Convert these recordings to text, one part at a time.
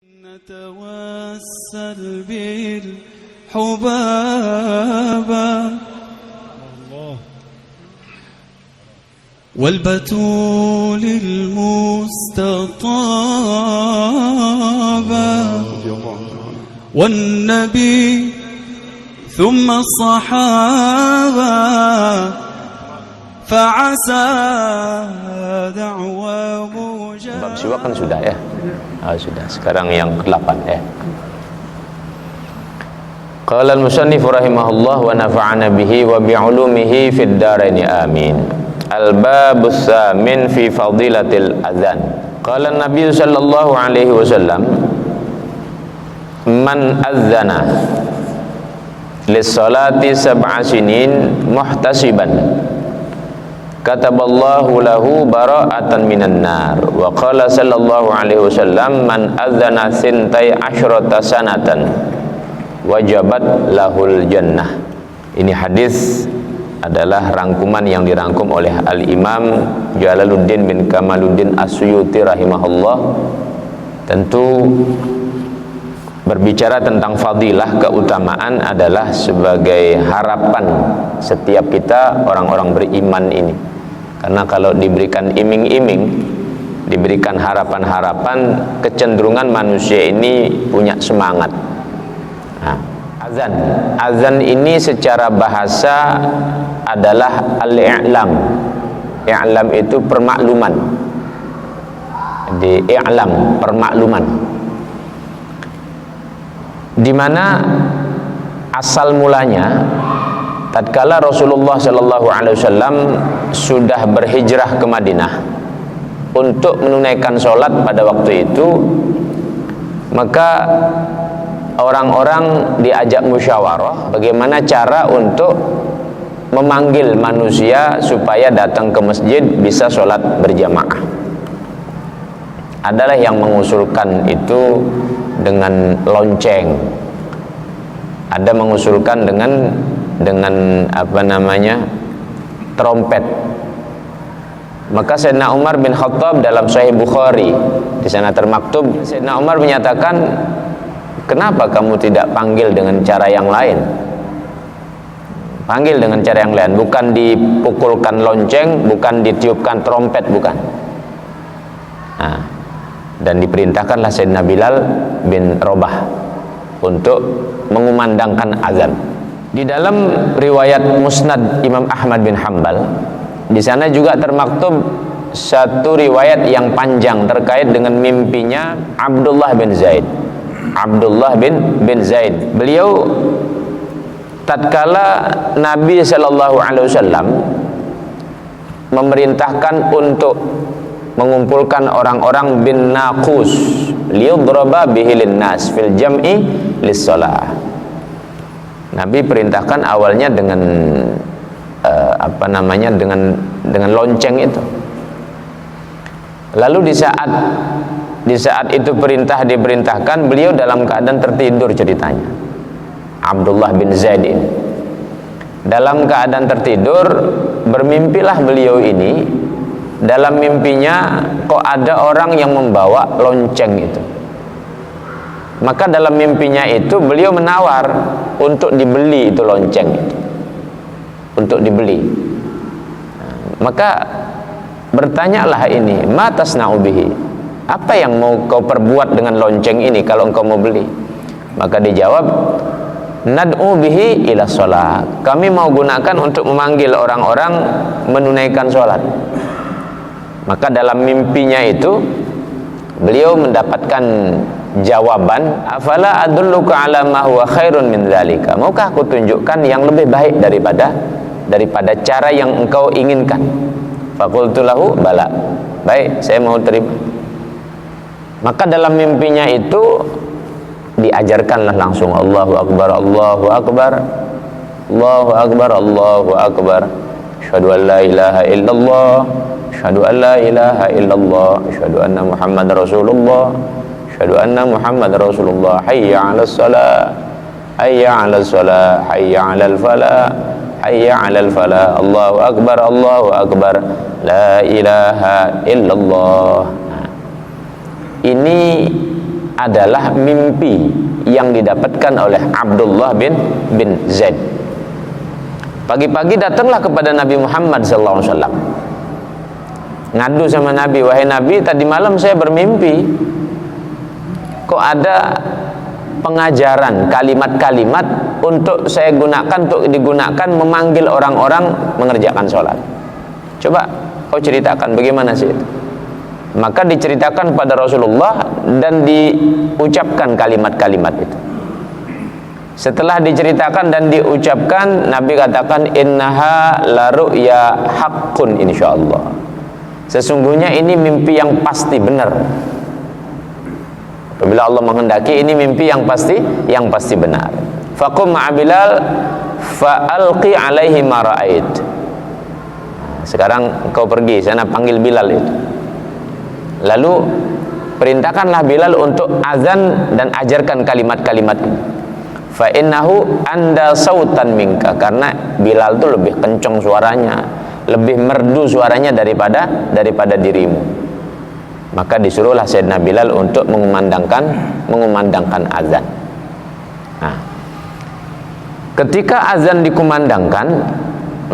نتوسل بالحبابة والبتول المستطابة والنبي ثم الصحابة فعسى دعوى مجابة. Bab siwak kan sudah ya. Sudah. Sekarang yang ke-8 ya. Qala al-musannif rahimahullah wa nafa'ana bihi wa bi'ulumihi fid dharain amin. Al-babus samin fi fadilatil adzan. Qala an-nabiy sallallahu alaihi wasallam man adzana lis-salati sab'a sinin muhtasiban kataballahu lahu bara'atan minan nar. Wa qala sallallahu alaihi wasallam man adzana sintai asyrata sanatan wajabat lahul jannah. Ini hadis adalah rangkuman yang dirangkum oleh Al-Imam Jalaluddin bin Kamaluddin As-Suyuti rahimahullah. Tentu berbicara tentang fadilah, keutamaan adalah sebagai harapan setiap kita orang-orang beriman ini. Karena kalau diberikan iming-iming, diberikan harapan-harapan, kecenderungan manusia ini punya semangat. Nah, azan ini secara bahasa adalah al-i'lam. I'lam itu permakluman. Di i'lam, permakluman. Di mana asal mulanya tatkala Rasulullah sallallahu alaihi wasallam sudah berhijrah ke Madinah untuk menunaikan sholat pada waktu itu, maka orang-orang diajak musyawarah bagaimana cara untuk memanggil manusia supaya datang ke masjid bisa sholat berjamaah. Adalah yang mengusulkan itu dengan lonceng, ada mengusulkan dengan apa namanya, trompet. Maka Sayyidina Umar bin Khattab dalam Sahih Bukhari di sana termaktub, Sayyidina Umar menyatakan, kenapa kamu tidak panggil dengan cara yang lain? Panggil dengan cara yang lain, bukan dipukulkan lonceng, bukan ditiupkan trompet, bukan. Nah, dan diperintahkanlah Sayyidina Bilal bin Rabah untuk mengumandangkan azan. Di dalam riwayat Musnad Imam Ahmad bin Hanbal, di sana juga termaktub satu riwayat yang panjang terkait dengan mimpinya Abdullah bin Zaid. Abdullah bin Zaid, beliau tatkala Nabi sallallahu alaihi wasallam memerintahkan untuk mengumpulkan orang-orang bin Naqus liyudraba bihi linnas fil jam'i lis-shalah. Nabi perintahkan awalnya dengan apa namanya, dengan lonceng itu. Lalu di saat itu diperintahkan, beliau dalam keadaan tertidur ceritanya. Abdullah bin Zaid ini dalam keadaan tertidur, bermimpilah beliau ini. Dalam mimpinya kok ada orang yang membawa lonceng itu. Maka dalam mimpinya itu beliau menawar untuk dibeli itu lonceng itu, untuk dibeli. Maka bertanyalah ini, ma tasna'u bihi, apa yang mau kau perbuat dengan lonceng ini kalau engkau mau beli? Maka dijawab, nad'u bihi ila sholat, kami mau gunakan untuk memanggil orang-orang menunaikan sholat. Maka dalam mimpinya itu beliau mendapatkan jawaban, afala adulluka ala ma huwa khairun min dzalika, maukah aku tunjukkan yang lebih baik daripada cara yang engkau inginkan? Faqultu lahu bala, baik, saya mau terima. Maka dalam mimpinya itu diajarkanlah langsung Allahu akbar, Allahu akbar, Allahu akbar, Allahu akbar, asyhadu an la ilaha illallah, asyhadu an la ilaha illallah, asyhadu anna Muhammadar Rasulullah, asyhadu anna Muhammadar Rasulullah, hayya 'alas shalah, hayya 'alas shalah, hayya 'alal falah, hayya 'alal falah, Allahu akbar, Allahu akbar, la ilaha illallah. Ini adalah mimpi yang didapatkan oleh Abdullah bin Zaid. Pagi-pagi datanglah kepada Nabi Muhammad SAW, ngadu sama Nabi, wahai Nabi, tadi malam saya bermimpi, kok ada pengajaran kalimat-kalimat untuk saya gunakan, untuk digunakan memanggil orang-orang mengerjakan sholat. Coba kau ceritakan bagaimana sih itu. Maka diceritakan pada Rasulullah dan diucapkan kalimat-kalimat itu. Setelah diceritakan dan diucapkan, Nabi katakan, innaha la ru'ya haqqun insyaallah. Sesungguhnya ini mimpi yang pasti benar. Apabila Allah menghendaki, ini mimpi yang pasti benar. Faqum ma'a Bilal fa'alqi alaihi ma ra'ait. Sekarang kau pergi sana, panggil Bilal itu. Lalu perintahkanlah Bilal untuk azan dan ajarkan kalimat-kalimat ini. Fa innahu anda sautan minka, karena Bilal itu lebih kencang suaranya, lebih merdu suaranya daripada dirimu. Maka disuruhlah Sayyidina Bilal untuk mengumandangkan azan. Nah, ketika azan dikumandangkan,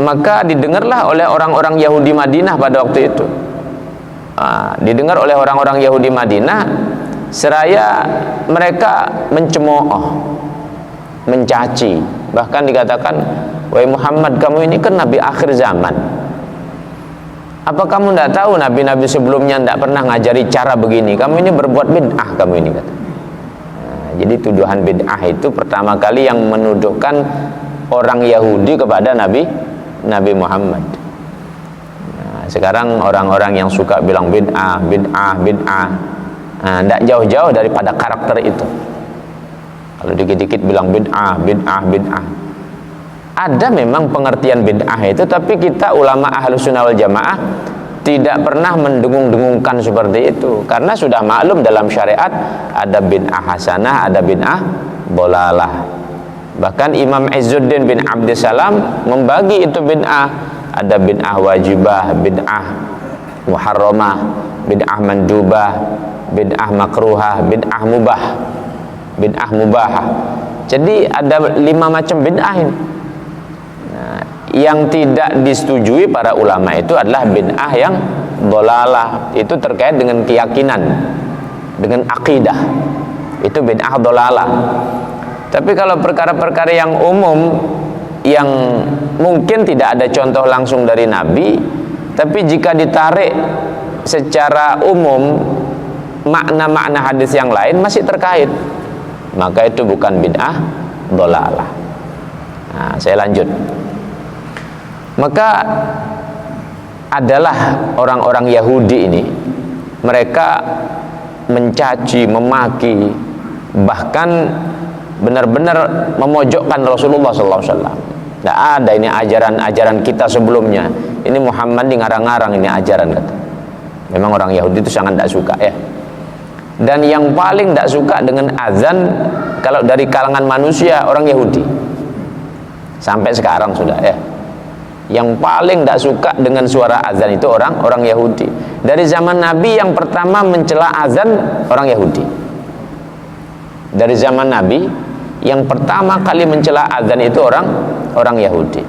maka didengarlah oleh orang-orang Yahudi Madinah pada waktu itu. Didengar oleh orang-orang Yahudi Madinah, seraya mereka mencemooh, mencaci, bahkan dikatakan, wahai Muhammad, kamu ini kan nabi akhir zaman, apa kamu tidak tahu nabi-nabi sebelumnya tidak pernah ngajari cara begini, kamu ini berbuat bid'ah, kamu ini kata. Jadi tuduhan bid'ah itu pertama kali yang menuduhkan orang Yahudi kepada Nabi Muhammad. Sekarang orang-orang yang suka bilang bid'ah, tidak jauh-jauh daripada karakter itu. Kalau dikit-dikit bilang bid'ah. Ada memang pengertian bid'ah itu, tapi kita ulama Ahlus Sunnah wal Jamaah tidak pernah mendengung-dengungkan seperti itu, karena sudah maklum dalam syariat ada bid'ah hasanah, ada bid'ah dolalah. Bahkan Imam Izzuddin bin Abdissalam membagi itu bid'ah. Ada bid'ah wajibah, bid'ah muharramah, bid'ah mandubah, bid'ah makruhah, bid'ah mubah. Jadi ada 5 macam bid'ah ini. Nah, yang tidak disetujui para ulama itu adalah bid'ah yang dolalah. Itu terkait dengan keyakinan, dengan akidah. Itu bid'ah dolalah. Tapi kalau perkara-perkara yang umum, yang mungkin tidak ada contoh langsung dari Nabi, tapi jika ditarik secara umum makna-makna hadis yang lain masih terkait, maka itu bukan bid'ah dolalah. Nah, saya lanjut. Maka adalah orang-orang Yahudi ini, mereka mencaci, memaki, bahkan benar-benar memojokkan Rasulullah SAW. Tidak ada ini ajaran kita sebelumnya. Ini Muhammad di ngarang-ngarang ini ajaran, kata. Memang orang Yahudi itu sangat tidak suka ya. Dan yang paling tidak suka dengan azan kalau dari kalangan manusia, orang Yahudi. Sampai sekarang sudah ya. Yang paling tidak suka dengan suara azan itu orang Yahudi. Dari zaman Nabi yang pertama mencela azan orang Yahudi. Dari zaman Nabi yang pertama kali mencela azan itu orang Yahudi.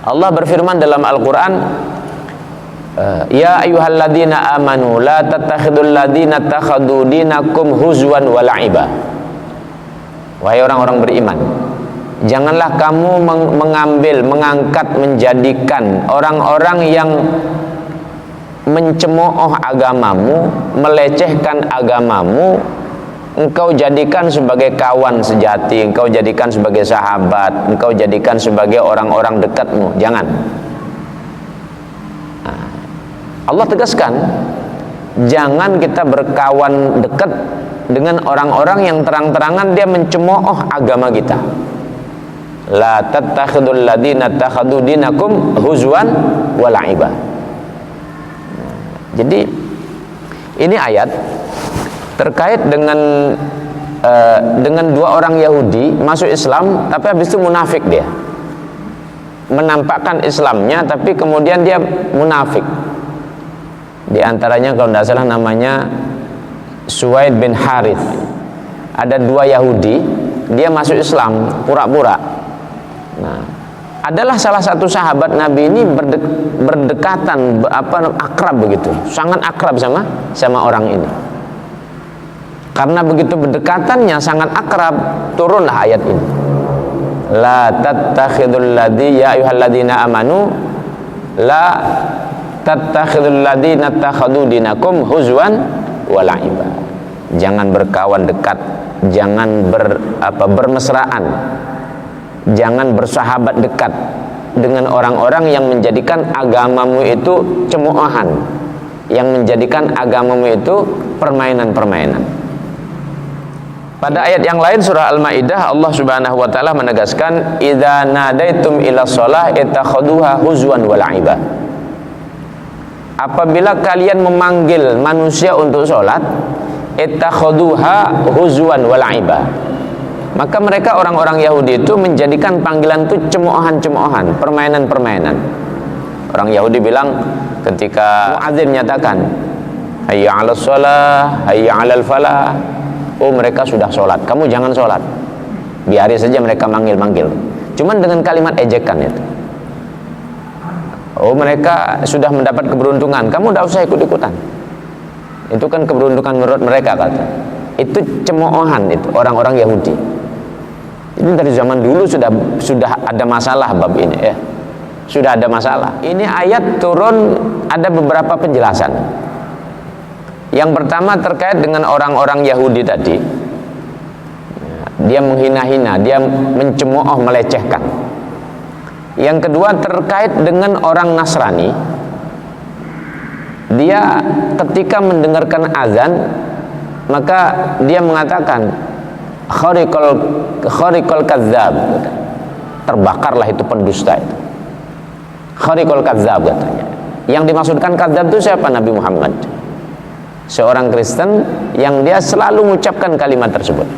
Allah berfirman dalam Al-Quran, ya ayyuhalladzina amanu la tattakhidul ladzina takhadu dinakum huzwan wa la'iba. Wahai orang-orang beriman, janganlah kamu mengangkat, menjadikan orang-orang yang mencemooh agamamu, melecehkan agamamu, engkau jadikan sebagai kawan sejati, engkau jadikan sebagai sahabat, engkau jadikan sebagai orang-orang dekatmu. Jangan. Allah tegaskan, jangan kita berkawan dekat dengan orang-orang yang terang-terangan dia mencemooh agama kita. La tattakhidul ladzina takhadu dinakum huzwan wa la'iba. Jadi ini ayat terkait dengan dua orang Yahudi masuk Islam, tapi habis itu munafik dia, menampakkan Islamnya, tapi kemudian dia munafik. Di antaranya kalau tidak salah namanya Suwaid bin Harith. Ada dua Yahudi, dia masuk Islam pura-pura. Nah, adalah salah satu sahabat Nabi ini berdekatan, akrab begitu, sangat akrab sama orang ini. Karena begitu berdekatannya, sangat akrab, turunlah ayat ini. La tattakhidul ladzi ya ayyuhalladzina amanu la tattakhidul ladzina takhadu dinakum huzwan wa la'iba. Jangan berkawan dekat, jangan bermesraan, jangan bersahabat dekat dengan orang-orang yang menjadikan agamamu itu cemoohan, yang menjadikan agamamu itu permainan-permainan. Pada ayat yang lain surah Al-Maidah, Allah Subhanahu wa taala menegaskan idza nadaitum ila shalah itakhaduha huzwan wa la'iba. Apabila kalian memanggil manusia untuk sholat, itakhaduha huzwan wa la'iba, maka mereka orang-orang Yahudi itu menjadikan panggilan itu cemoohan-cemoohan, permainan-permainan. Orang Yahudi bilang ketika muadzin menyatakan hayya 'alas shalah, hayya 'alal falah, oh mereka sudah sholat, kamu jangan sholat, biarin saja mereka manggil-manggil, cuman dengan kalimat ejekan itu. Oh mereka sudah mendapat keberuntungan, kamu tidak usah ikut-ikutan, itu kan keberuntungan menurut mereka, kata. Itu cemoohan itu orang-orang Yahudi. Ini dari zaman dulu sudah ada masalah bab ini ya, sudah ada masalah. Ini ayat turun ada beberapa penjelasan. Yang pertama terkait dengan orang-orang Yahudi tadi, dia menghina-hina, dia mencemooh, melecehkan. Yang kedua terkait dengan orang Nasrani, dia ketika mendengarkan azan maka dia mengatakan khariqal kadzdzab, terbakarlah itu pendusta itu. Khariqal kadzdzab katanya. Yang dimaksudkan kadzdzab itu siapa? Nabi Muhammad, seorang Kristen yang dia selalu mengucapkan kalimat tersebut.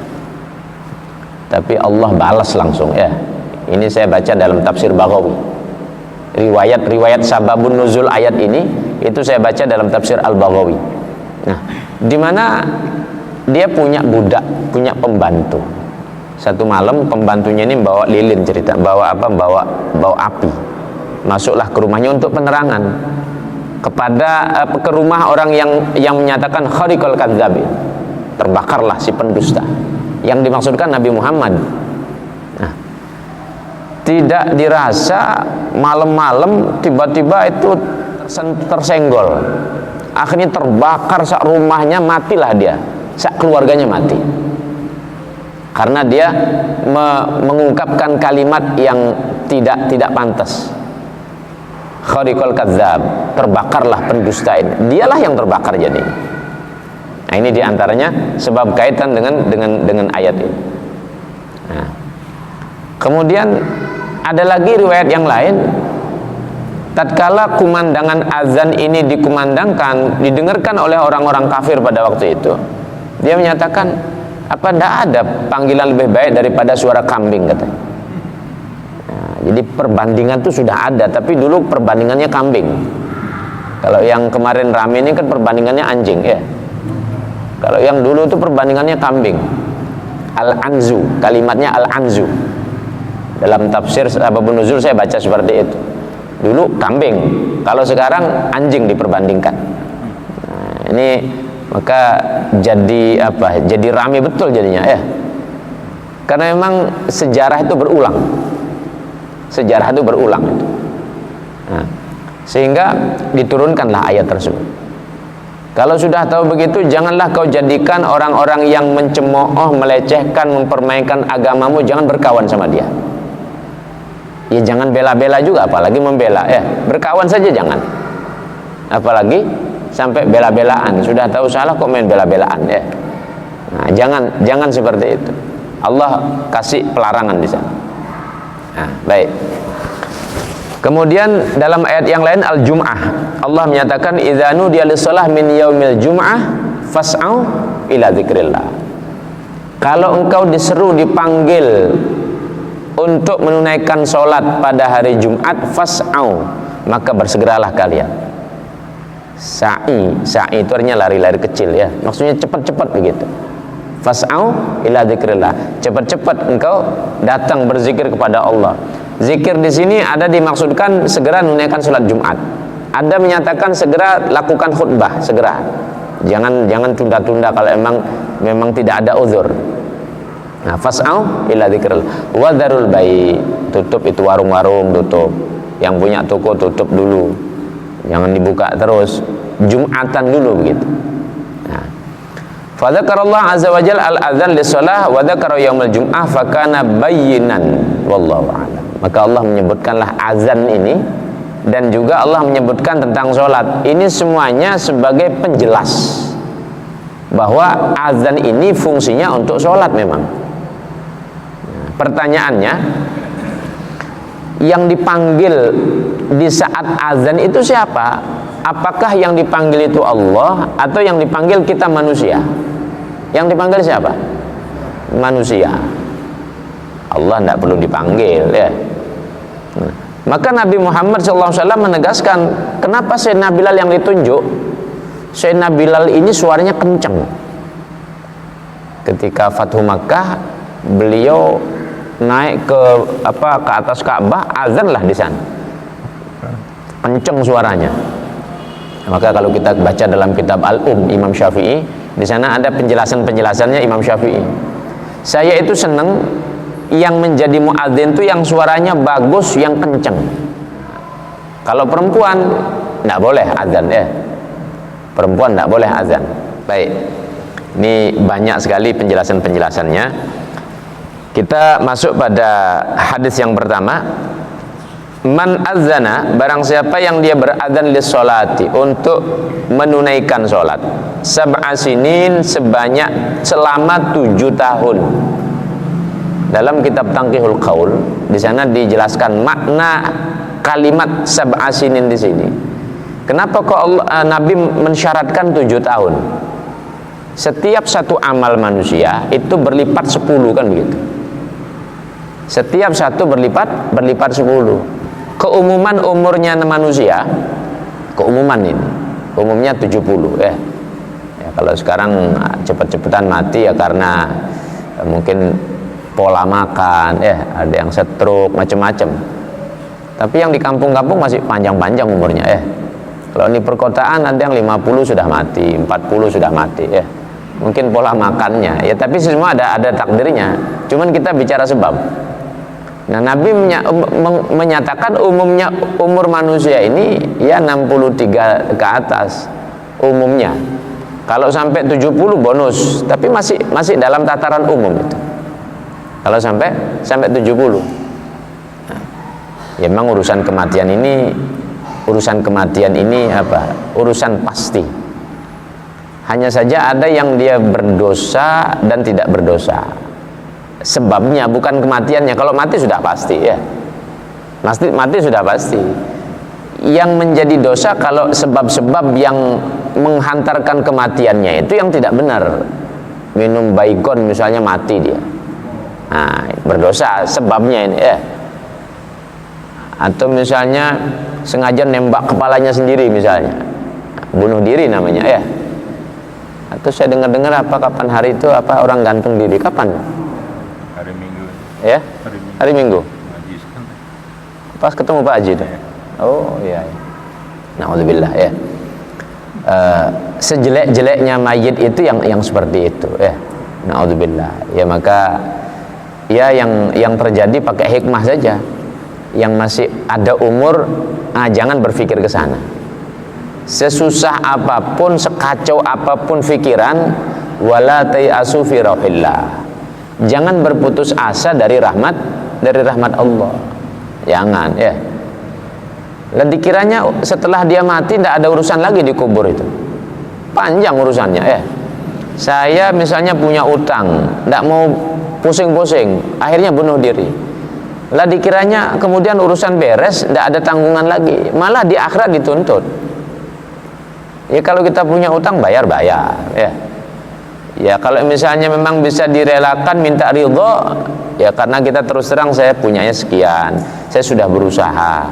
Tapi Allah balas langsung ya. Ini saya baca dalam tafsir Baghawi. Riwayat sababun nuzul ayat ini itu saya baca dalam tafsir Al-Baghawi. Nah, di mana dia punya budak, punya pembantu. Satu malam pembantunya ini bawa lilin, cerita bawa api. Masuklah ke rumahnya untuk penerangan ke rumah orang yang menyatakan khariqal kadzdzab, terbakarlah si pendusta, yang dimaksudkan Nabi Muhammad. Nah, tidak dirasa malam-malam tiba-tiba itu tersenggol, akhirnya terbakar sak rumahnya, matilah dia, sak keluarganya mati, karena dia mengungkapkan kalimat yang tidak pantas. Khariqal kadzdzab, terbakarlah pendusta ini. Dialah yang terbakar jadi. Nah, ini diantaranya sebab kaitan dengan ayat ini. Nah, kemudian ada lagi riwayat yang lain. Tatkala kumandangan azan ini dikumandangkan, didengarkan oleh orang-orang kafir pada waktu itu, dia menyatakan, apa tidak ada panggilan lebih baik daripada suara kambing, katanya. Jadi perbandingan itu sudah ada, tapi dulu perbandingannya kambing. Kalau yang kemarin rame ini kan perbandingannya anjing ya. Kalau yang dulu itu perbandingannya kambing. Al-anzu, kalimatnya al-anzu. Dalam tafsir sababun nuzul saya baca seperti itu. Dulu kambing, kalau sekarang anjing diperbandingkan. Nah, ini maka jadi apa? Jadi rame betul jadinya ya. Karena memang sejarah itu berulang. Sejarah itu berulang itu. Nah, sehingga diturunkanlah ayat tersebut. Kalau sudah tahu begitu, janganlah kau jadikan orang-orang yang mencemooh, melecehkan, mempermainkan agamamu, jangan berkawan sama dia. Ya jangan bela-bela juga, apalagi membela ya. Berkawan saja jangan. Apalagi sampai bela-belaan. Sudah tahu salah kok main bela-belaan ya. Nah, jangan seperti itu. Allah kasih pelarangan di sana. Nah, baik. Kemudian dalam ayat yang lain Al-Jum'ah, Allah menyatakan idza nudiya lis-shalah min yaumil jum'ah fas'au ila dzikrillah. Kalau engkau diseru, dipanggil untuk menunaikan sholat pada hari Jumat, fas'au, maka bersegeralah kalian. Sa'i itu artinya lari-lari kecil ya, maksudnya cepat-cepat begitu. Fas'au ila dzikrillah, cepat-cepat engkau datang berzikir kepada Allah. Zikir di sini ada dimaksudkan segera menunaikan salat Jumat. Ada menyatakan segera lakukan khutbah, segera. Jangan tunda-tunda kalau memang tidak ada uzur. Nah, fas'au ila dzikrillah wa dzarul bai', tutup itu warung-warung, tutup. Yang punya toko tutup dulu. Jangan dibuka terus. Jumatan dulu begitu. Nah, fa dzakarallahu azza wa jalla al-adzan lis-shalah wa dzakara yaumul jum'ah fa kana bayyinan wallahu a'lam. Maka Allah menyebutkanlah azan ini, dan juga Allah menyebutkan tentang sholat. Ini semuanya sebagai penjelas bahwa azan ini fungsinya untuk sholat memang. Nah, pertanyaannya, yang dipanggil di saat azan itu siapa? Apakah yang dipanggil itu Allah atau yang dipanggil kita manusia? Yang dipanggil siapa? Manusia. Allah tidak perlu dipanggil ya. Nah, maka Nabi Muhammad SAW menegaskan, kenapa Sayyidina Bilal yang ditunjuk? Sayyidina Bilal ini suaranya kencang. Ketika Fathu Makkah, beliau naik ke atas Ka'bah, azanlah di sana. Kencang suaranya. Maka kalau kita baca dalam kitab Imam Syafi'i, di sana ada penjelasannya Imam Syafi'i. Saya itu senang yang menjadi muadzin itu yang suaranya bagus, yang kencang. Kalau perempuan tidak boleh azan ya. Perempuan tidak boleh azan. Baik. Ini banyak sekali penjelasannya. Kita masuk pada hadis yang pertama. Man azana, barang siapa yang dia berazan lis sholati, untuk menunaikan sholat, sab'a sinin, selama 7 tahun. Dalam kitab Tanqihul Qaul, di sana dijelaskan makna kalimat sab'a sinin di sini. Kenapa kok Nabi mensyaratkan 7 tahun? Setiap satu amal manusia itu berlipat 10 kan begitu. Setiap satu berlipat 10. Keumuman umurnya manusia, keumuman ini, umumnya 70 ya. Kalau sekarang cepet-cepetan mati ya karena mungkin pola makan, ada yang stroke, macam-macam. Tapi yang di kampung-kampung masih panjang-panjang umurnya ya. Kalau di perkotaan ada yang 50 sudah mati, 40 sudah mati ya. Mungkin pola makannya ya, tapi semua ada takdirnya. Cuman kita bicara sebab. Nah, Nabi menyatakan umumnya umur manusia ini ya 63 ke atas umumnya. Kalau sampai 70 bonus, tapi masih dalam tataran umum itu. Kalau sampai 70. Nah, ya memang urusan kematian ini apa? Urusan pasti. Hanya saja ada yang dia berdosa dan tidak berdosa. Sebabnya bukan kematiannya. Kalau mati sudah pasti ya. Mati sudah pasti. Yang menjadi dosa kalau sebab-sebab yang menghantarkan kematiannya itu yang tidak benar. Minum baygon misalnya mati dia. Nah, berdosa sebabnya ini ya. Atau misalnya sengaja nembak kepalanya sendiri misalnya. Bunuh diri namanya ya. Atau saya dengar-dengar kapan hari itu orang gantung diri, kapan? Hari Minggu. Ya? Hari Minggu. Pas ketemu Pak Haji itu. Oh iya. Na'udzubillah ya. Sejelek-jeleknya mayit itu yang seperti itu ya. Na'udzubillah. Ya maka ya yang terjadi pakai hikmah saja. Yang masih ada umur, jangan berpikir ke sana. Sesusah apapun, sekacau apapun pikiran, wala tai'asu fi rauhillah. Jangan berputus asa dari rahmat Allah. Jangan ya. Dan dikiranya setelah dia mati tidak ada urusan lagi di kubur itu. Panjang urusannya ya. Saya misalnya punya utang, tidak mau pusing-pusing, akhirnya bunuh diri. Lah dikiranya kemudian urusan beres, tidak ada tanggungan lagi, malah di akhirat dituntut. Ya kalau kita punya utang bayar ya. Ya kalau misalnya memang bisa direlakan minta ridho, ya karena kita terus terang saya punyanya sekian, saya sudah berusaha,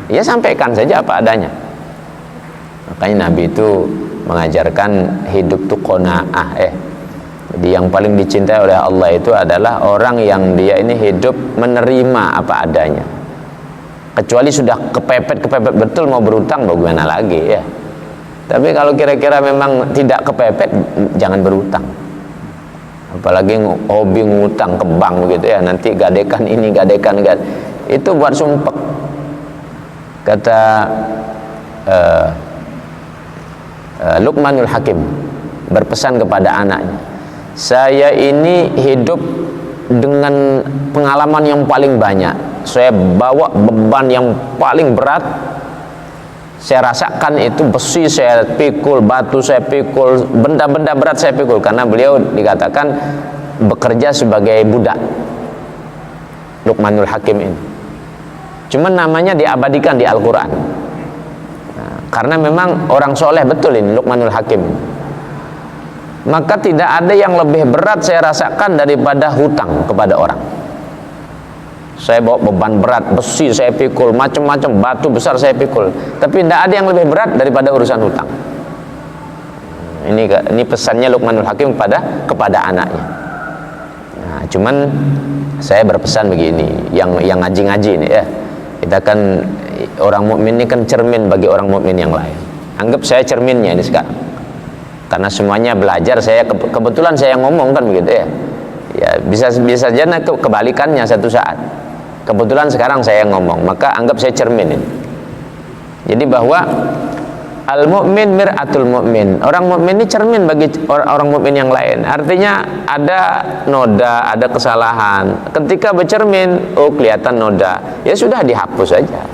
ya sampaikan saja apa adanya. Makanya Nabi itu mengajarkan hidup tuh qanaah. Jadi yang paling dicintai oleh Allah itu adalah orang yang dia ini hidup menerima apa adanya. Kecuali sudah kepepet betul mau berutang, bagaimana lagi ya. Tapi kalau kira-kira memang tidak kepepet, jangan berutang. Apalagi hobi ngutang ke bank gitu ya, nanti gadekan ini, gadekan itu buat sumpek. Kata Luqmanul Hakim berpesan kepada anaknya, saya ini hidup dengan pengalaman yang paling banyak. Saya bawa beban yang paling berat. Saya rasakan itu besi saya pikul, batu saya pikul, benda-benda berat saya pikul, karena beliau dikatakan bekerja sebagai budak. Luqmanul Hakim ini. Cuman namanya diabadikan di Al-Quran. Nah, karena memang orang soleh betul ini Luqmanul Hakim. Maka tidak ada yang lebih berat saya rasakan daripada hutang kepada orang. Saya bawa beban berat, besi saya pikul, macam-macam batu besar saya pikul, tapi tidak ada yang lebih berat daripada urusan hutang. Ini pesannya Luqmanul Hakim kepada anaknya. Nah, cuman saya berpesan begini, yang ngaji-ngaji ini ya, kita kan orang mukmin ini kan cermin bagi orang mukmin yang lain. Anggap saya cerminnya ini sekarang, karena semuanya belajar. Saya kebetulan saya ngomong kan begitu ya. Ya bisa saja kebalikannya satu saat. Kebetulan sekarang saya ngomong, maka anggap saya cermin ini. Jadi bahwa al-mu'min mir'atul mu'min. Orang mukmin ini cermin bagi orang mukmin yang lain. Artinya ada noda, ada kesalahan. Ketika bercermin, oh kelihatan noda, ya sudah dihapus saja.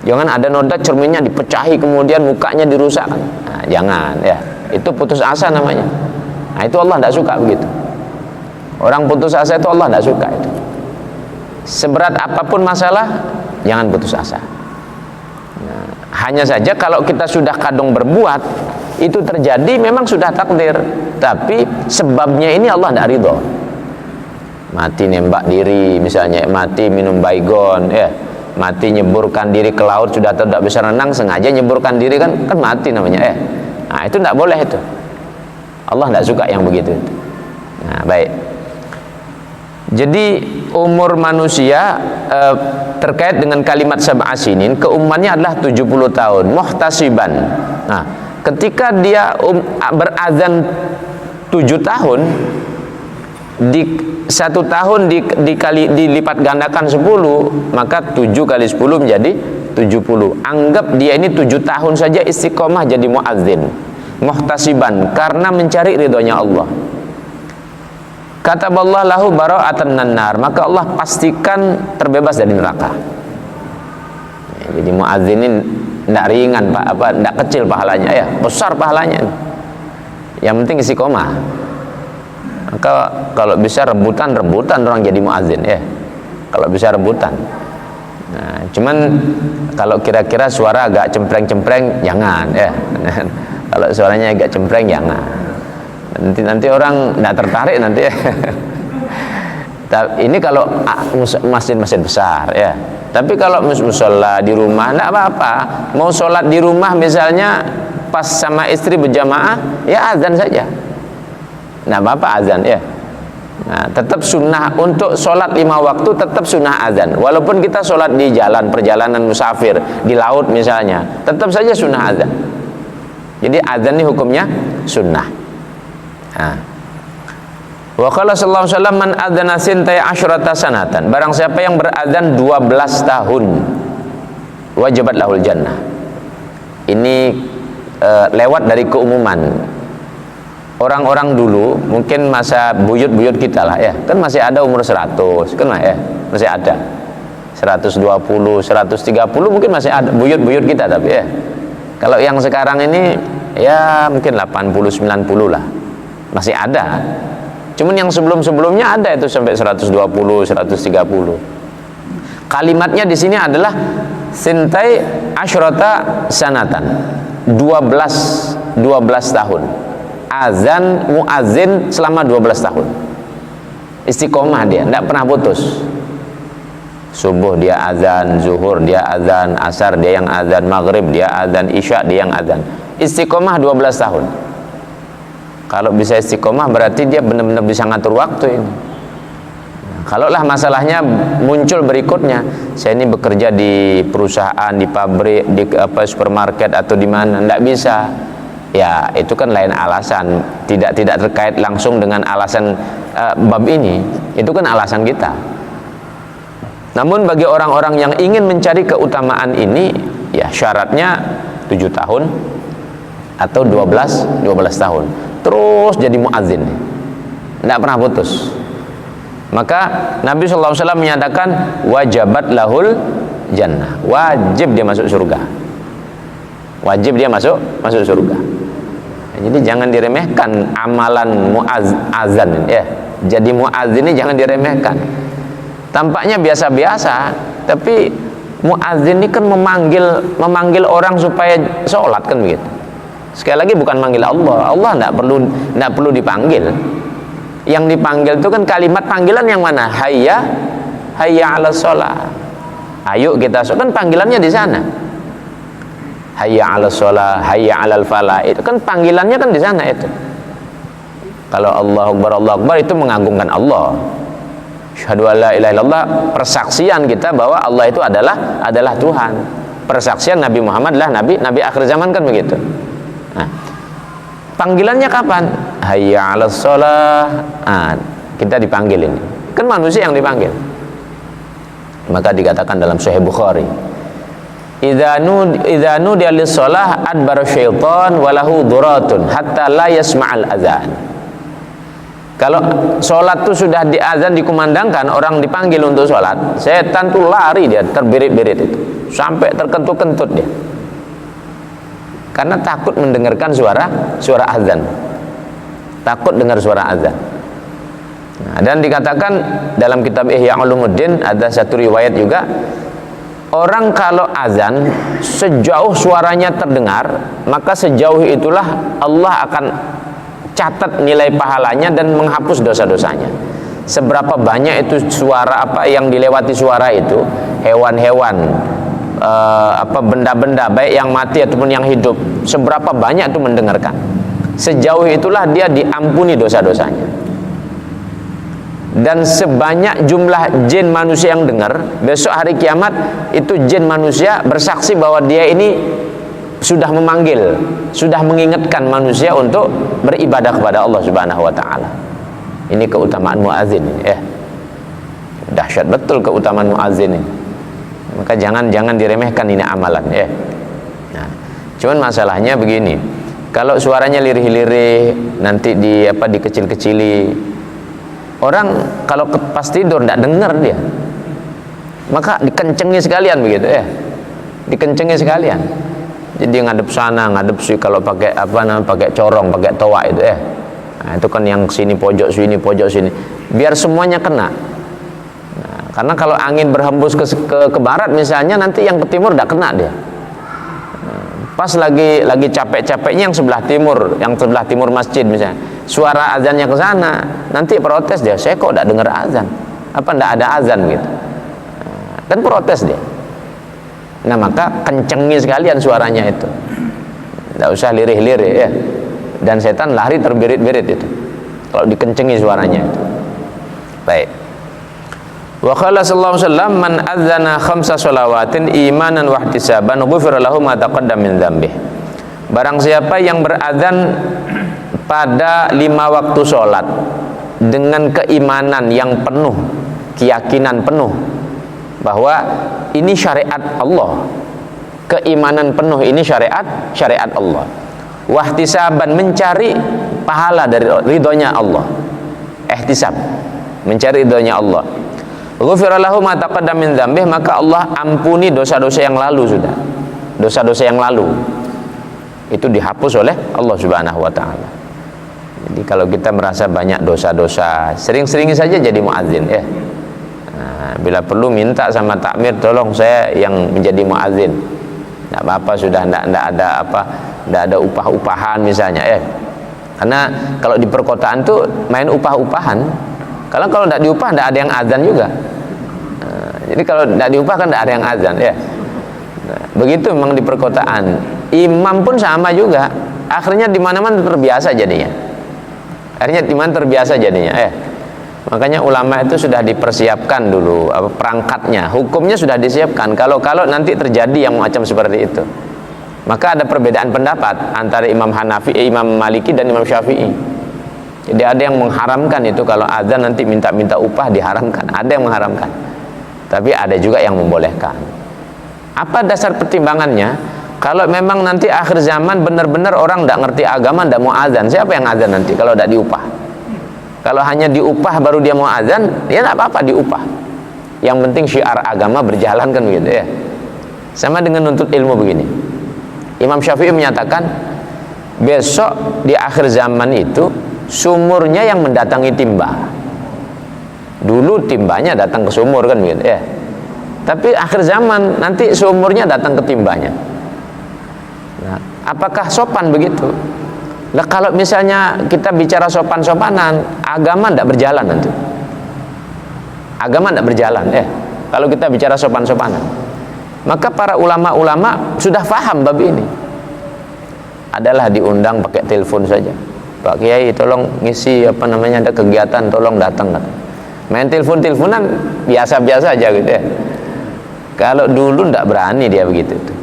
Jangan ada noda cerminnya dipecahi kemudian mukanya dirusak. Nah, jangan ya. Itu putus asa namanya. Nah, itu Allah tidak suka begitu. Orang putus asa itu Allah tidak suka itu. Seberat apapun masalah, jangan putus asa. Nah, hanya saja kalau kita sudah kadung berbuat, itu terjadi memang sudah takdir. Tapi sebabnya ini Allah tidak ridho. Mati nembak diri, misalnya mati minum baygon, ya, mati nyeburkan diri ke laut, sudah tidak bisa renang, sengaja nyeburkan diri kan mati namanya. Nah itu tidak boleh itu. Allah tidak suka yang begitu. Nah baik. Jadi umur manusia terkait dengan kalimat sab'a sinin, keumumannya adalah 70 tahun muhtasiban. Nah, ketika dia berazan 7 tahun, di 1 tahun dilipat gandakan 10, maka 7 kali 10 menjadi 70. Anggap dia ini 7 tahun saja istiqomah jadi muadzin, muhtasiban, karena mencari ridhonya Allah. Kataballahu lahu bara'atan nannar, maka Allah pastikan terbebas dari neraka. Jadi muadzinin tidak ringan Pak, tidak kecil pahalanya ya, besar pahalanya. Yang penting istiqomah. Maka kalau bisa rebutan orang jadi muadzin ya. Kalau bisa rebutan. Nah, cuman kalau kira-kira suara agak cempreng-cempreng jangan ya. Kalau suaranya agak cempreng jangan. Nanti orang tidak tertarik nanti ya. Ini kalau masjid-masjid besar ya. Tapi kalau musola di rumah tidak apa-apa. Mau sholat di rumah misalnya pas sama istri berjamaah, ya azan saja. Tidak apa-apa azan ya. Nah, tetap sunnah untuk sholat 5 waktu, tetap sunnah azan. Walaupun kita sholat di jalan, perjalanan musafir, di laut misalnya, tetap saja sunnah azan. Jadi azan ini hukumnya sunnah. Wa qala sallallahu alaihi wasallam man adzana sintai asyrata sanatan, barang siapa yang berazan 12 tahun wajibat lahul jannah. Ini lewat dari keumuman. Orang-orang dulu mungkin masa buyut-buyut kita lah ya, kan masih ada umur 100 kan ya, masih ada 120, 130 mungkin masih ada buyut-buyut kita. Tapi ya kalau yang sekarang ini ya mungkin 80, 90 lah masih ada. Cuman yang sebelum-sebelumnya ada itu sampai 120, 130. Kalimatnya di sini adalah sintai asyrata sanatan, 12 tahun. Azan muazin selama 12 tahun. Istiqomah dia, tidak pernah putus. Subuh dia azan, zuhur dia azan, asar dia yang azan, maghrib dia azan, isya dia yang azan. istiqomah 12 tahun. Kalau bisa istiqomah berarti dia benar-benar bisa ngatur waktu ini. Kalaulah masalahnya muncul berikutnya, saya ini bekerja di perusahaan, di pabrik, di supermarket atau di mana, tidak bisa. Ya, itu kan lain alasan, tidak terkait langsung dengan alasan bab ini. Itu kan alasan kita. Namun bagi orang-orang yang ingin mencari keutamaan ini, ya syaratnya 7 tahun atau 12 tahun. Terus jadi muadzin. Tidak pernah putus. Maka Nabi SAW menyatakan wajabat lahul jannah, wajib dia masuk surga, wajib dia masuk surga. Jadi jangan diremehkan amalan azan ya. Jadi muadzin ini jangan diremehkan. Tampaknya biasa-biasa, tapi muadzin ini kan memanggil orang supaya sholat kan begitu. Sekali lagi bukan manggil Allah. Allah tidak perlu dipanggil. Yang dipanggil itu kan kalimat panggilan yang mana? Hayya 'alas shalah. Ayo kita sholat, kan panggilannya di sana. Hayya 'alas shalah, hayya 'alal falah. Itu kan panggilannya kan di sana itu. Kalau Allahu Akbar itu mengagungkan Allah. Syahadu an la ilaha illallah, persaksian kita bahwa Allah itu adalah Tuhan. Persaksian Nabi Muhammad adalah nabi akhir zaman kan begitu. Nah, panggilannya kapan? Hayya 'alas shalah. Kita dipanggil ini. Kan manusia yang dipanggil. Maka dikatakan dalam Sahih Bukhari, idza nudiya lis-shalah adbara syaitan wa lahu duratun hatta la yasma'al adzan. Kalau sholat itu sudah diazan dikumandangkan, orang dipanggil untuk sholat, setan tuh lari dia, terbirit-birit itu, sampai terkentut-kentut dia. Karena takut mendengarkan suara azan, takut dengar suara azan. Nah, dan dikatakan dalam kitab Ihya Ulumuddin ada satu riwayat juga, orang kalau azan sejauh suaranya terdengar, maka sejauh itulah Allah akan catat nilai pahalanya dan menghapus dosa-dosanya. Seberapa banyak itu suara apa yang dilewati suara itu, hewan-hewan, benda-benda baik yang mati ataupun yang hidup, seberapa banyak itu mendengarkan, sejauh itulah dia diampuni dosa-dosanya. Dan sebanyak jumlah jin manusia yang dengar, besok hari kiamat itu jin manusia bersaksi bahwa dia ini sudah memanggil, sudah mengingatkan manusia untuk beribadah kepada Allah Subhanahu wa taala. Ini keutamaan muadzin ya. Dahsyat betul keutamaan muadzin ini. Maka jangan diremehkan ini amalan ya. Nah, cuman masalahnya begini. Kalau suaranya lirih-lirih, nanti dikecil-kecili. Orang kalau pas tidur tidak dengar dia. Maka dikencengi sekalian begitu ya. Dikencengi sekalian. Jadi ngadep sana, ngadep sini, kalau pakai pakai corong, pakai toa itu ya. Nah, itu kan yang sini pojok sini, biar semuanya kena. Nah, karena kalau angin berhembus ke barat misalnya, nanti yang ke timur tidak kena dia. Nah, pas lagi capek-capeknya yang sebelah timur masjid misalnya, suara azannya ke sana, nanti protes dia, saya kok tidak dengar azan, tidak ada azan gitu. Nah, kan protes dia. Nah, maka kencengi sekalian suaranya itu. Tidak usah lirih-lirih ya. Dan setan lari terbirit-birit itu kalau dikencengi suaranya itu. Baik. Wa qala sallallahu alaihi wasallam man adzana khamsa shalawatin imanan wa ihtisaban ghufira lahu ma taqaddama min dzambih. Barang siapa yang berazan pada 5 waktu sholat dengan keimanan yang penuh, keyakinan penuh bahwa ini syariat Allah, keimanan penuh ini syariat Allah, wahtisaban mencari pahala dari ridhonya Allah, ihtisab mencari ridhonya Allah, ghufira lahu ma taqaddama min dzambih, maka Allah ampuni dosa-dosa yang lalu sudah, dosa-dosa yang lalu itu dihapus oleh Allah Subhanahu wa taala. Jadi kalau kita merasa banyak dosa-dosa, sering-sering saja jadi muadzin ya. Bila perlu minta sama takmir, tolong saya yang menjadi muadzin. Tidak apa-apa sudah, tidak ada upah-upahan misalnya ya. Karena kalau di perkotaan tuh main upah-upahan. Kalau tidak diupah tidak ada yang azan juga. Jadi kalau tidak diupah kan tidak ada yang azan ya. Begitu memang di perkotaan. imam pun sama juga. Akhirnya di mana-mana terbiasa jadinya. Makanya ulama itu sudah dipersiapkan dulu perangkatnya, hukumnya sudah disiapkan. Kalau nanti terjadi yang macam seperti itu, maka ada perbedaan pendapat antara Imam Maliki dan Imam Syafi'i. Jadi ada yang mengharamkan itu kalau azan nanti minta upah, diharamkan. Ada yang mengharamkan, tapi ada juga yang membolehkan. Apa dasar pertimbangannya? Kalau memang nanti akhir zaman benar-benar orang tidak ngerti agama, tidak mau azan, siapa yang azan nanti kalau tidak diupah? Kalau hanya diupah baru dia mau azan, ya tidak apa-apa diupah. Yang penting syiar agama berjalan, kan begitu ya. Sama dengan nuntut ilmu begini. Imam Syafi'i menyatakan besok di akhir zaman itu sumurnya yang mendatangi timba. Dulu timbanya datang ke sumur, kan begitu ya. Tapi akhir zaman nanti sumurnya datang ke timbanya. Nah, apakah sopan begitu? Nah, kalau misalnya kita bicara sopan-sopanan, agama tidak berjalan nanti. Agama tidak berjalan ya. Kalau kita bicara sopan-sopanan, maka para ulama-ulama sudah paham bab ini. Adalah diundang pakai telepon saja. Pak Kiai tolong ngisi ada kegiatan, tolong datang. Main telepon-teleponan biasa-biasa aja gitu ya. Kalau dulu tidak berani dia begitu tuh.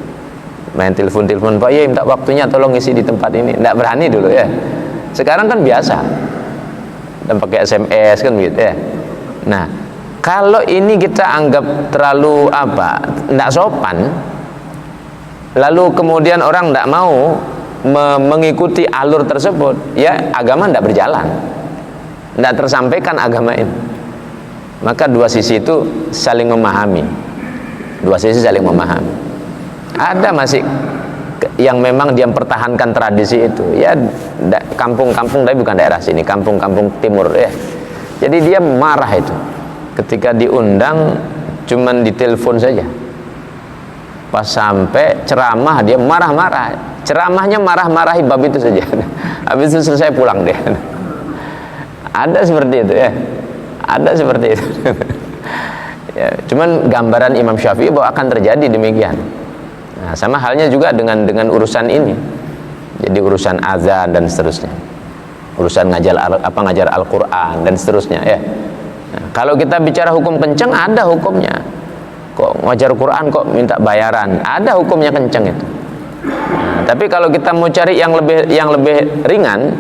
Main telepon Pak Kiai minta waktunya tolong ngisi di tempat ini, tidak berani dulu ya. Sekarang kan biasa dan pakai SMS, kan begitu ya. Nah, kalau ini kita anggap terlalu tidak sopan, lalu kemudian orang tidak mau mengikuti alur tersebut, ya agama tidak berjalan, tidak tersampaikan agama ini. Maka dua sisi itu saling memahami. Ada masih yang memang dia mempertahankan tradisi itu, ya kampung-kampung tapi bukan daerah sini, kampung-kampung timur ya. Jadi dia marah itu ketika diundang cuman ditelepon saja. Pas sampai ceramah dia marah-marah, ceramahnya marah-marahi bab itu saja. Habis itu selesai pulang dia. Ada seperti itu ya, ada seperti itu. Ya, cuman gambaran Imam Syafi'i bahwa akan terjadi demikian. Nah, sama halnya juga dengan urusan ini. Jadi urusan azan dan seterusnya, urusan ngajar Al-Quran dan seterusnya ya. Nah, kalau kita bicara hukum kenceng, ada hukumnya. Kok ngajar Quran kok minta bayaran? Ada hukumnya kenceng itu. Nah, tapi kalau kita mau cari yang lebih ringan,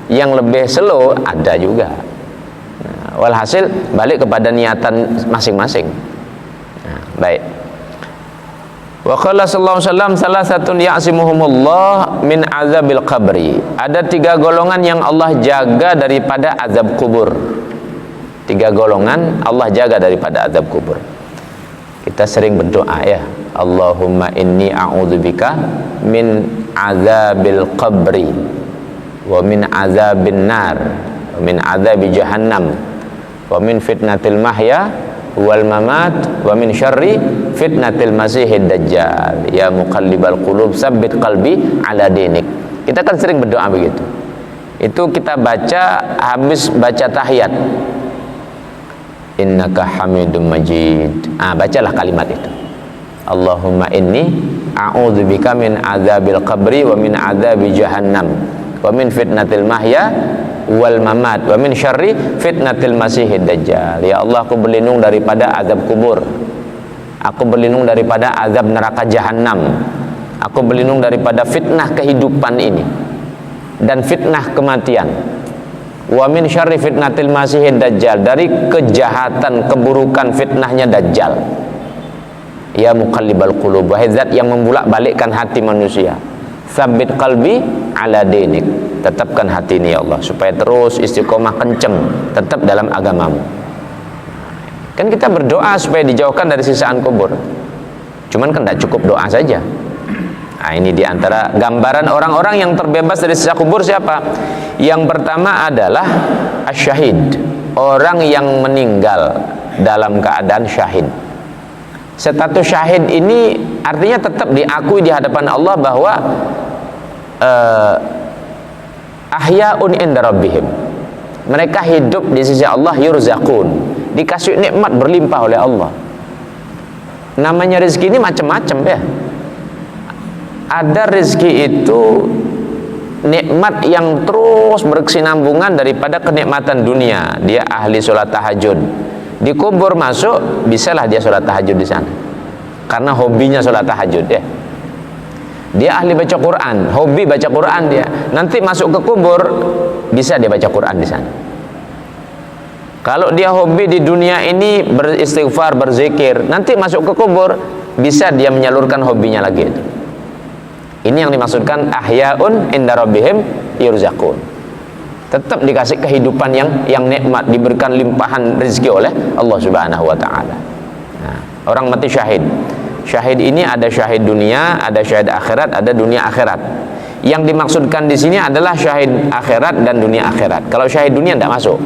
yang lebih slow, ada juga. Walhasil balik kepada niatan masing-masing. Nah, baik. Wa qala sallallahu alaihi wasallam salasatun ya'simuhumullah min azabil qabri. Ada 3 golongan yang Allah jaga daripada azab kubur. 3 golongan Allah jaga daripada azab kubur. Kita sering berdoa ya, Allahumma inni a'udzubika min azabil qabri wa min azabin nar wa min azabi jahannam wa min fitnatil mahya wal mamat wa min syarri fitnatil masihid dajjal ya muqallibal qulub tsabbit qalbi ala dinik. Kita kan sering berdoa begitu. Itu kita baca habis baca tahiyat, innaka hamidum majid. Bacalah kalimat itu, Allahumma inni a'udzubika min azabil qabri wa min azabi jahannam wa min fitnatil mahya wal mamat wa min syarri fitnatil masihid dajjal. Ya Allah, aku berlindung daripada azab kubur, aku berlindung daripada azab neraka jahanam, aku berlindung daripada fitnah kehidupan ini dan fitnah kematian. Wa min syarri fitnatil masihid dajjal, dari kejahatan keburukan fitnahnya dajjal. Ya muqallibal qulub, wahai zat yang membulak-balikkan hati manusia, tsabbit qalbi ala dinik, tetapkan hati ini ya Allah supaya terus istiqomah kenceng tetap dalam agamamu. Kan kita berdoa supaya dijauhkan dari siksaan kubur, cuman kan tidak cukup doa saja. Nah, ini diantara gambaran orang-orang yang terbebas dari siksa kubur siapa? Yang pertama adalah asyahid, orang yang meninggal dalam keadaan syahid. Status syahid ini artinya tetap diakui di hadapan Allah bahwa ahyaun inda rabbihim, mereka hidup di sisi Allah, yurzaqun, dikasih nikmat berlimpah oleh Allah. Namanya rezeki ini macam-macam ya. ada rezeki itu nikmat yang terus berkesinambungan daripada kenikmatan dunia. Dia ahli sholat tahajud, di kubur masuk, bisalah dia sholat tahajud di sana karena hobinya sholat tahajud ya. Dia ahli baca Quran, hobi baca Quran dia. Nanti masuk ke kubur, bisa dia baca Quran di sana. Kalau dia hobi di dunia ini beristighfar, berzikir, nanti masuk ke kubur, bisa dia menyalurkan hobinya lagi itu. Ini yang dimaksudkan ahyaun inda rabbihim yurzaqun. Tetap dikasih kehidupan yang nikmat, diberikan limpahan rezeki oleh Allah Subhanahu wa taala. Nah, orang mati syahid. Syahid ini ada syahid dunia, ada syahid akhirat, ada dunia akhirat. Yang dimaksudkan di sini adalah syahid akhirat dan dunia akhirat. Kalau syahid dunia tidak masuk.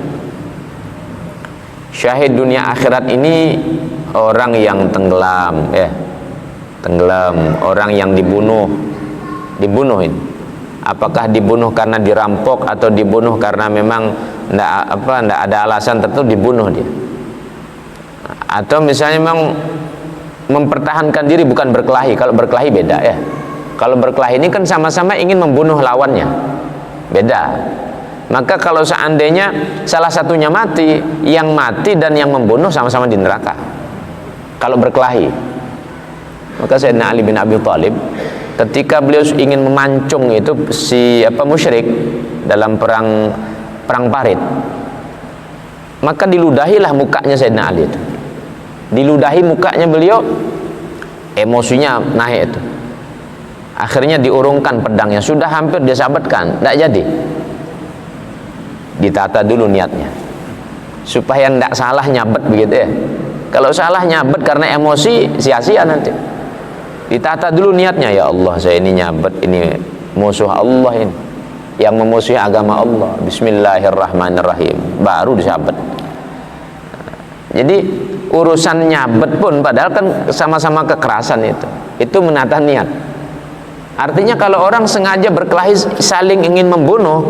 Syahid dunia akhirat ini orang yang tenggelam, ya, tenggelam, orang yang dibunuh ini. Apakah dibunuh karena dirampok atau dibunuh karena memang tidak ada alasan tertentu dibunuh dia? Atau misalnya memang mempertahankan diri, bukan berkelahi. Kalau berkelahi beda ya. Kalau berkelahi ini kan sama-sama ingin membunuh lawannya, beda. Maka kalau seandainya salah satunya mati, yang mati dan yang membunuh sama-sama di neraka kalau berkelahi. Maka Sayyidina Ali bin Abi Thalib ketika beliau ingin memancung itu musyrik dalam perang Parit, maka diludahilah mukanya Sayyidina Ali itu. Diludahi mukanya beliau, emosinya naik itu. Akhirnya diurungkan pedangnya, sudah hampir disabetkan, tidak jadi. Ditata dulu niatnya supaya tidak salah nyabet begitu ya. Kalau salah nyabet karena emosi, sia-sia nanti. Ditata dulu niatnya, ya Allah, saya ini nyabet, ini musuh Allah ini, yang memusuhi agama Allah. Bismillahirrahmanirrahim, baru disabet. Jadi urusan nyabet pun padahal kan sama-sama kekerasan itu menata niat. Artinya kalau orang sengaja berkelahi saling ingin membunuh,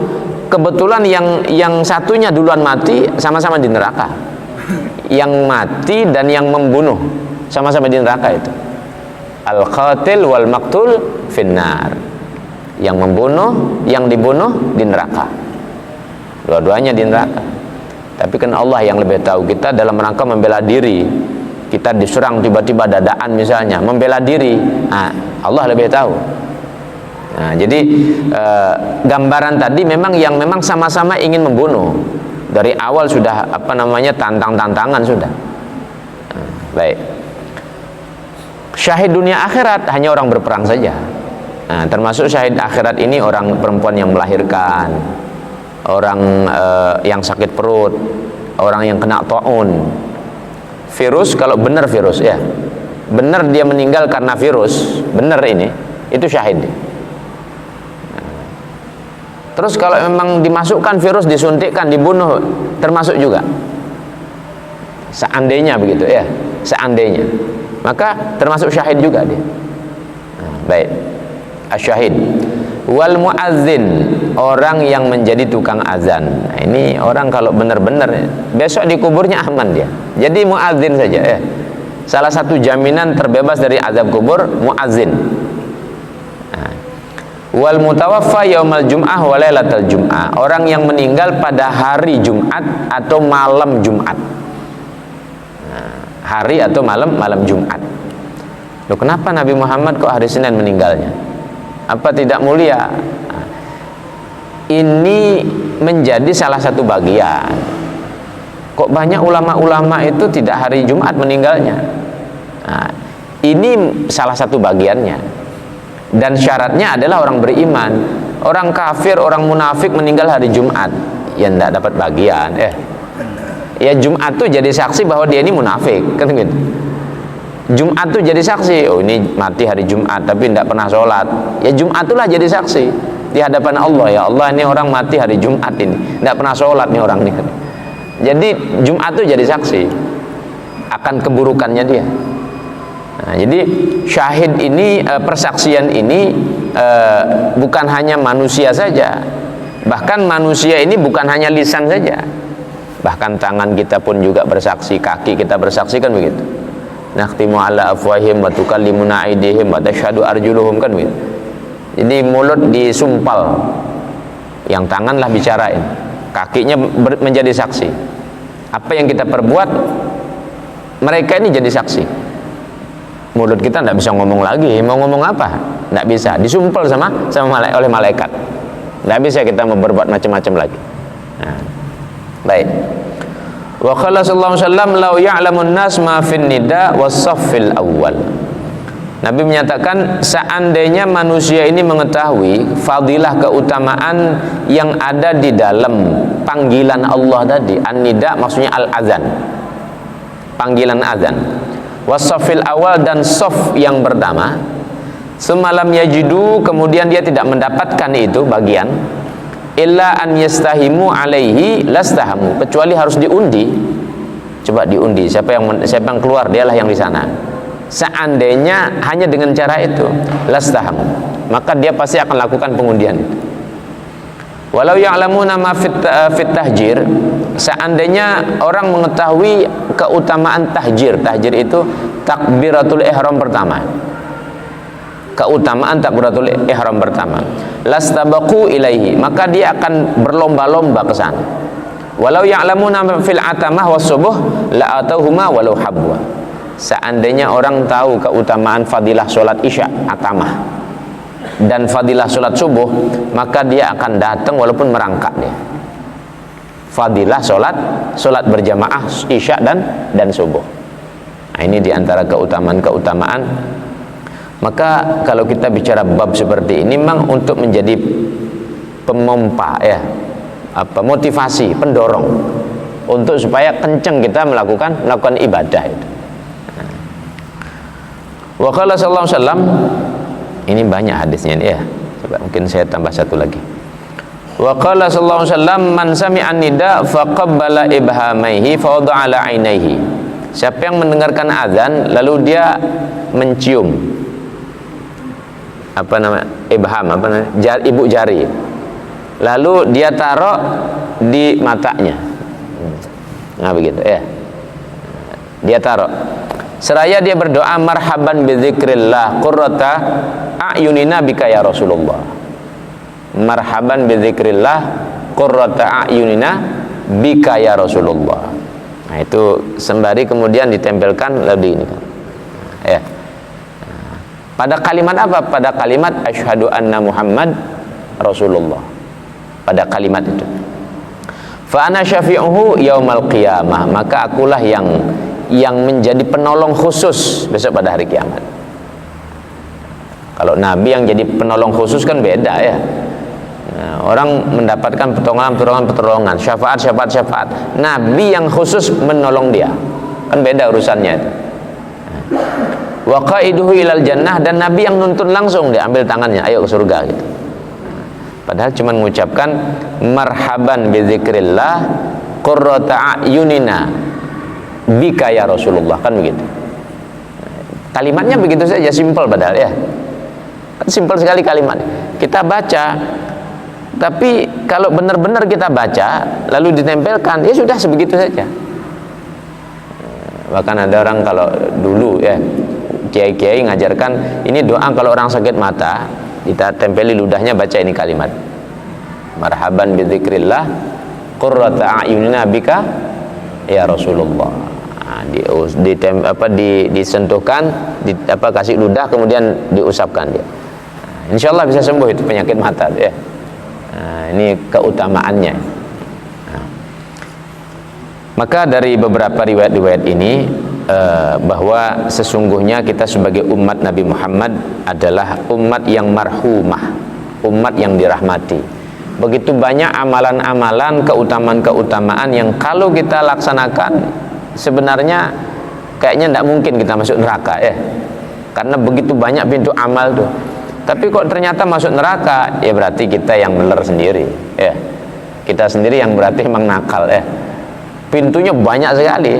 kebetulan yang satunya duluan mati, sama-sama di neraka. Yang mati dan yang membunuh sama-sama di neraka itu. Al-qatil wal maqtul finnar. Yang membunuh, yang dibunuh di neraka. Dua-duanya di neraka. Tapi kan Allah yang lebih tahu. Kita dalam rangka membela diri, kita diserang tiba-tiba dadaan misalnya, membela diri, Allah lebih tahu. Nah, jadi gambaran tadi memang sama-sama ingin membunuh. Dari awal sudah tantang-tantangan sudah. Baik. Syahid dunia akhirat hanya orang berperang saja. Nah, termasuk syahid akhirat ini orang perempuan yang melahirkan, orang yang sakit perut, orang yang kena taun, virus. Kalau benar virus ya, benar dia meninggal karena virus, benar ini, itu syahid. Terus kalau memang dimasukkan virus, disuntikkan, dibunuh, termasuk juga. Seandainya begitu ya, seandainya, maka termasuk syahid juga dia. Baik, asyahid. Wal muazzin, orang yang menjadi tukang azan. Nah, ini orang kalau benar-benar besok di kuburnya aman dia. Jadi muazzin saja ya. Salah satu jaminan terbebas dari azab kubur muazzin. Nah, wal mutawaffa yaumal jum'ah wa lailatal jum'ah, orang yang meninggal pada hari Jumat atau malam Jumat. Nah, hari atau malam Jumat. Loh, kenapa Nabi Muhammad kok hari Senin meninggalnya? Apa tidak mulia? Nah, ini menjadi salah satu bagian. Kok banyak ulama-ulama itu tidak hari Jumat meninggalnya? Nah, ini salah satu bagiannya. Dan syaratnya adalah orang beriman. Orang kafir, orang munafik meninggal hari Jumat, ya tidak dapat bagian. Ya Jumat tuh jadi saksi bahwa dia ini munafik, kan gitu. Jumat tuh jadi saksi, oh ini mati hari Jumat tapi tidak pernah sholat. Ya Jumat itulah jadi saksi di hadapan Allah. Ya Allah, ini orang mati hari Jumat ini, tidak pernah sholat nih orang ini. Jadi Jumat tuh jadi saksi akan keburukannya dia. Nah, jadi syahid ini, persaksian ini bukan hanya manusia saja. Bahkan manusia ini bukan hanya lisan saja. Bahkan tangan kita pun juga bersaksi, kaki kita bersaksi, kan begitu. Nakhtimu ala afwahim wa tukallimuna aydihim wa tashhadu arjuluhum, kan begitu. Jadi mulut disumpal, yang tanganlah bicarain, kakinya menjadi saksi. Apa yang kita perbuat, mereka ini jadi saksi. Mulut kita tidak bisa ngomong lagi, mau ngomong apa? Tidak bisa, disumpal oleh malaikat. Tidak bisa kita mau berbuat macam-macam lagi. Nah, baik. Wa qala sallallahu alaihi wasallam law ya'lamun nas ma fin nida was-saffil awwal. Nabi menyatakan seandainya manusia ini mengetahui fadilah keutamaan yang ada di dalam panggilan Allah tadi, an-nida maksudnya al-azan, panggilan azan, was-saffil awal dan saf yang pertama, semalam yajidu, kemudian dia tidak mendapatkan itu bagian, illa an yastahimu alaihi lastahamu, kecuali harus diundi. Coba diundi, siapa yang keluar, dialah yang di sana. Seandainya hanya dengan cara itu, lastahamu, maka dia pasti akan lakukan pengundian. Walau ya'lamuna ma fit tahjir, seandainya orang mengetahui keutamaan tahjir. Tahjir itu takbiratul ihram pertama, keutamaan takbiratul ihram pertama, lastabaqu ilaihi, maka dia akan berlomba-lomba ke sana. Walau ya'lamuna fil atamah was subuh la atauhuma walau habwa, seandainya orang tahu keutamaan fadilah sholat isya atamah dan fadilah sholat subuh, maka dia akan datang walaupun merangkak dia. Fadilah sholat berjamaah isya dan subuh. Nah, ini diantara keutamaan. Maka kalau kita bicara bab seperti ini, memang untuk menjadi pemompa ya, motivasi, pendorong untuk supaya kenceng kita melakukan ibadah itu. Wa qala sallallahu alaihi wasallam, ini banyak hadisnya ini ya. Coba mungkin saya tambah satu lagi. Wa qala sallallahu alaihi wasallam, man sami'a nida faqabbala ibhamaihi fa wada'a ala 'ainaihi. Siapa yang mendengarkan azan lalu dia mencium ibu jari, lalu dia taruh di matanya. Nah begitu ya. Dia taruh. Seraya dia berdoa, marhaban bidzikrillah qurrata a'yunina bika ya Rasulullah. Marhaban bidzikrillah qurrata a'yunina bika ya Rasulullah. Nah itu sembari kemudian ditempelkan lalu ini kan. Ya. Pada kalimat apa? Pada kalimat asyhadu anna Muhammad Rasulullah. Pada kalimat itu. Fa ana syafi'uhu yaumal qiyamah, maka akulah yang menjadi penolong khusus besok pada hari kiamat. Kalau Nabi yang jadi penolong khusus kan beda ya. Nah, orang mendapatkan pertolongan, syafaat. Nabi yang khusus menolong dia, kan beda urusannya itu. Wa qaiduhu ilal jannah, dan Nabi yang nuntun langsung, dia ambil tangannya, ayo ke surga gitu. Padahal cuma mengucapkan marhaban bi dzikrillah qurrata a'yunina bika ya Rasulullah, kan begitu. Kalimatnya begitu saja, simpel padahal ya. Kan simpel sekali kalimat. Kita baca, tapi kalau benar-benar kita baca lalu ditempelkan, ya sudah sebegitu saja. Bahkan ada orang kalau dulu ya, kiai-kiai ngajarkan ini doa kalau orang sakit mata, kita tempeli ludahnya, baca ini kalimat. Marhaban bi dzikrillah qurrata a'yunina bika ya Rasulullah. Nah, disentuhkan, kasih ludah, kemudian diusapkan dia. Nah, insyaallah bisa sembuh itu penyakit mata ya. Nah, ini keutamaannya. Nah, maka dari beberapa riwayat-riwayat ini bahwa sesungguhnya kita sebagai umat Nabi Muhammad adalah umat yang marhumah, umat yang dirahmati. Begitu banyak amalan-amalan, keutamaan-keutamaan yang kalau kita laksanakan sebenarnya kayaknya tidak mungkin kita masuk neraka ya, karena begitu banyak pintu amal tuh. Tapi kok ternyata masuk neraka, ya berarti kita yang benar sendiri ya, kita sendiri yang berarti memang nakal ya. Pintunya banyak sekali,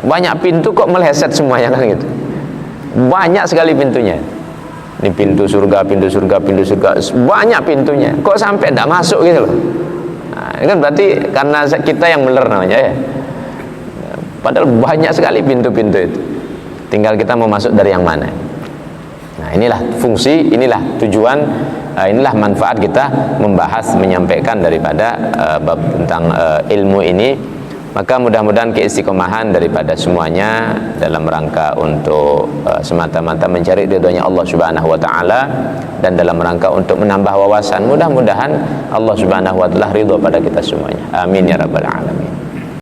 banyak pintu kok meleset semuanya kan gitu, banyak sekali pintunya. Ini pintu surga, banyak pintunya, kok sampai tidak masuk gitu loh. Nah, ini kan berarti karena kita yang benar namanya ya. Padahal banyak sekali pintu-pintu itu, tinggal kita mau masuk dari yang mana. Nah inilah fungsi, inilah tujuan, inilah manfaat kita membahas, menyampaikan daripada bab tentang ilmu ini. Maka mudah-mudahan keistiqomahan daripada semuanya dalam rangka untuk semata-mata mencari ridhonya Allah Subhanahu wa taala, dan dalam rangka untuk menambah wawasan. Mudah-mudahan Allah Subhanahu wa taala ridho pada kita semuanya. Amin ya rabbal alamin.